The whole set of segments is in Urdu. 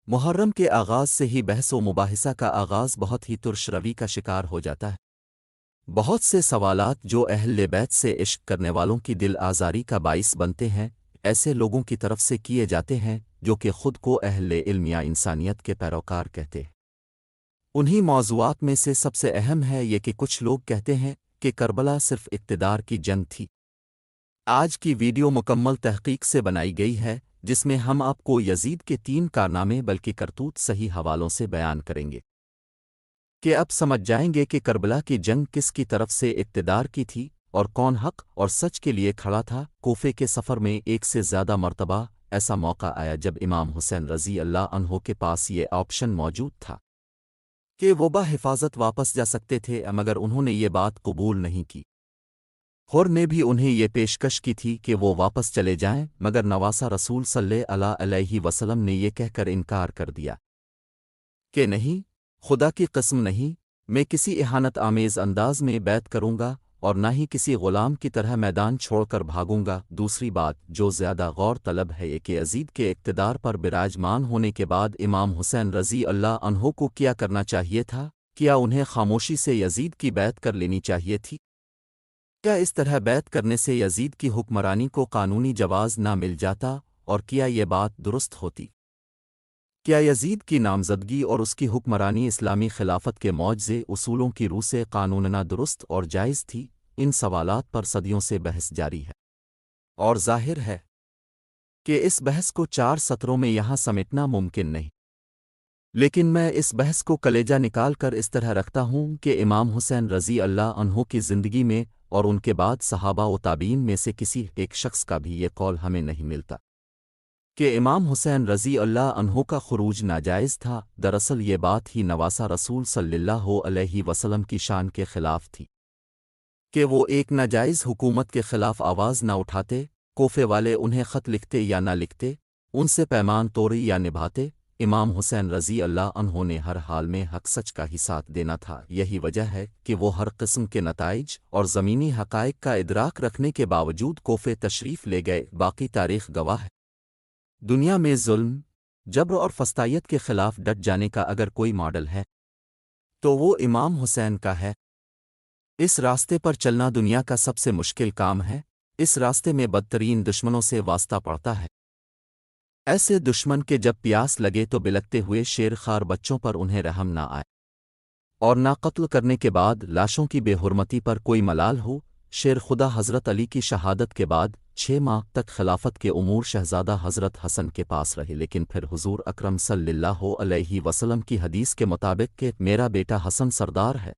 محرم کے آغاز سے ہی بحث و مباحثہ کا آغاز بہت ہی ترش روی کا شکار ہو جاتا ہے۔ بہت سے سوالات جو اہل بیت سے عشق کرنے والوں کی دل آزاری کا باعث بنتے ہیں، ایسے لوگوں کی طرف سے کیے جاتے ہیں جو کہ خود کو اہل علم یا انسانیت کے پیروکار کہتے ہیں۔ انہی موضوعات میں سے سب سے اہم ہے یہ کہ کچھ لوگ کہتے ہیں کہ کربلا صرف اقتدار کی جنگ تھی۔ آج کی ویڈیو مکمل تحقیق سے بنائی گئی ہے، جس میں ہم آپ کو یزید کے 3 کارنامے بلکہ کرتوت صحیح حوالوں سے بیان کریں گے کہ اب سمجھ جائیں گے کہ کربلا کی جنگ کس کی طرف سے اقتدار کی تھی اور کون حق اور سچ کے لیے کھڑا تھا۔ کوفے کے سفر میں ایک سے زیادہ مرتبہ ایسا موقع آیا جب امام حسین رضی اللہ عنہ کے پاس یہ آپشن موجود تھا کہ وہ بحفاظت واپس جا سکتے تھے، مگر انہوں نے یہ بات قبول نہیں کی۔ خور نے بھی انہیں یہ پیشکش کی تھی کہ وہ واپس چلے جائیں، مگر نواسہ رسول صلی اللہ علیہ وسلم نے یہ کہہ کر انکار کر دیا کہ نہیں، خدا کی قسم نہیں، میں کسی اہانت آمیز انداز میں بیعت کروں گا اور نہ ہی کسی غلام کی طرح میدان چھوڑ کر بھاگوں گا۔ دوسری بات جو زیادہ غور طلب ہے یہ کہ یزید کے اقتدار پر براجمان ہونے کے بعد امام حسین رضی اللہ عنہ کو کیا کرنا چاہیے تھا؟ کیا انہیں خاموشی سے یزید کی بیعت کر لینی چاہیے تھی؟ کیا اس طرح بیعت کرنے سے یزید کی حکمرانی کو قانونی جواز نہ مل جاتا، اور کیا یہ بات درست ہوتی؟ کیا یزید کی نامزدگی اور اس کی حکمرانی اسلامی خلافت کے معجزے اصولوں کی روح سے قانوناً درست اور جائز تھی؟ ان سوالات پر صدیوں سے بحث جاری ہے، اور ظاہر ہے کہ اس بحث کو 4 سطروں میں یہاں سمیٹنا ممکن نہیں، لیکن میں اس بحث کو کلیجہ نکال کر اس طرح رکھتا ہوں کہ امام حسین رضی اللہ عنہ کی زندگی میں اور ان کے بعد صحابہ و تابعین میں سے کسی ایک شخص کا بھی یہ قول ہمیں نہیں ملتا کہ امام حسین رضی اللہ عنہ کا خروج ناجائز تھا۔ دراصل یہ بات ہی نواسہ رسول صلی اللہ علیہ وسلم کی شان کے خلاف تھی کہ وہ ایک ناجائز حکومت کے خلاف آواز نہ اٹھاتے۔ کوفے والے انہیں خط لکھتے یا نہ لکھتے، ان سے پیمان توڑی یا نبھاتے، امام حسین رضی اللہ عنہ نے ہر حال میں حق سچ کا ہی ساتھ دینا تھا۔ یہی وجہ ہے کہ وہ ہر قسم کے نتائج اور زمینی حقائق کا ادراک رکھنے کے باوجود کوفے تشریف لے گئے۔ باقی تاریخ گواہ ہے، دنیا میں ظلم، جبر اور فسطائیت کے خلاف ڈٹ جانے کا اگر کوئی ماڈل ہے تو وہ امام حسین کا ہے۔ اس راستے پر چلنا دنیا کا سب سے مشکل کام ہے۔ اس راستے میں بدترین دشمنوں سے واسطہ پڑتا ہے، ایسے دشمن کے جب پیاس لگے تو بلکتے ہوئے شیر خوار بچوں پر انہیں رحم نہ آئے، اور نہ قتل کرنے کے بعد لاشوں کی بے حرمتی پر کوئی ملال ہو۔ شیر خدا حضرت علی کی شہادت کے بعد 6 ماہ تک خلافت کے امور شہزادہ حضرت حسن کے پاس رہے، لیکن پھر حضور اکرم صلی اللہ علیہ وسلم کی حدیث کے مطابق کہ میرا بیٹا حسن سردار ہے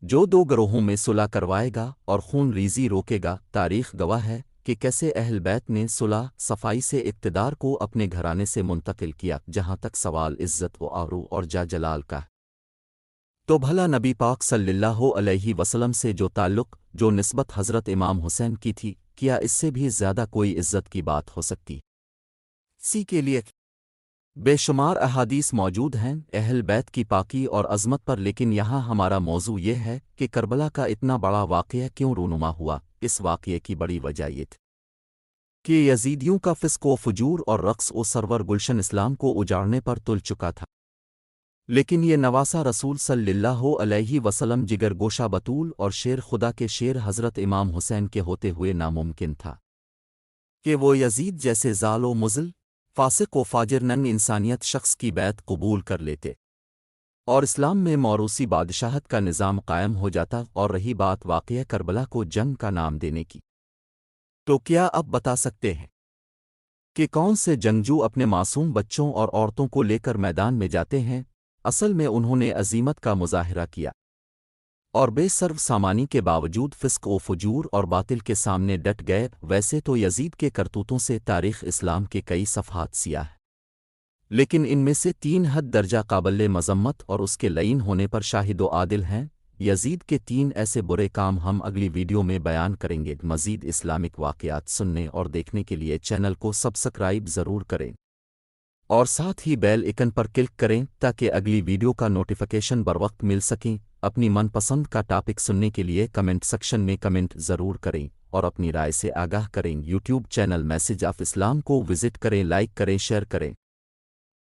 جو 2 گروہوں میں صلح کروائے گا اور خون ریزی روکے گا۔ تاریخ گواہ ہے کہ کیسے اہل بیت نے صلح صفائی سے اقتدار کو اپنے گھرانے سے منتقل کیا۔ جہاں تک سوال عزت و آبرو اور جلال کا ہے تو بھلا نبی پاک صلی اللہ علیہ وسلم سے جو تعلق، جو نسبت حضرت امام حسین کی تھی، کیا اس سے بھی زیادہ کوئی عزت کی بات ہو سکتی؟ اسی کے لیے بے شمار احادیث موجود ہیں اہل بیت کی پاکی اور عظمت پر، لیکن یہاں ہمارا موضوع یہ ہے کہ کربلا کا اتنا بڑا واقعہ کیوں رونما ہوا۔ اس واقعے کی بڑی وجہ یہ تھی کہ یزیدیوں کا فسق و فجور اور رقص و سرور گلشن اسلام کو اجاڑنے پر تل چکا تھا، لیکن یہ نواسہ رسول صلی اللہ علیہ وسلم جگر گوشہ بطول اور شیر خدا کے شیر حضرت امام حسین کے ہوتے ہوئے ناممکن تھا کہ وہ یزید جیسے ظالم و مضل، فاسق و فاجر ننگ انسانیت شخص کی بیعت قبول کر لیتے اور اسلام میں موروثی بادشاہت کا نظام قائم ہو جاتا۔ اور رہی بات واقعہ کربلا کو جنگ کا نام دینے کی، تو کیا اب بتا سکتے ہیں کہ کون سے جنگجو اپنے معصوم بچوں اور عورتوں کو لے کر میدان میں جاتے ہیں؟ اصل میں انہوں نے عزیمت کا مظاہرہ کیا اور بے سرو سامانی کے باوجود فسق و فجور اور باطل کے سامنے ڈٹ گئے۔ ویسے تو یزید کے کرتوتوں سے تاریخ اسلام کے کئی صفحات سیاہ ہیں، لیکن ان میں سے 3 حد درجہ قابل مذمت اور اس کے لعین ہونے پر شاہد و عادل ہیں۔ یزید کے 3 ایسے برے کام ہم اگلی ویڈیو میں بیان کریں گے۔ مزید اسلامک واقعات سننے اور دیکھنے کے لیے چینل کو سبسکرائب ضرور کریں اور ساتھ ہی بیل آئکن پر کلک کریں تاکہ اگلی ویڈیو کا نوٹیفیکیشن بروقت مل سکیں۔ اپنی من پسند کا ٹاپک سننے کے لیے کمنٹ سیکشن میں کمنٹ ضرور کریں اور اپنی رائے سے آگاہ کریں۔ یوٹیوب چینل میسج آف اسلام کو وزٹ کریں، لائک کریں، شیئر کریں۔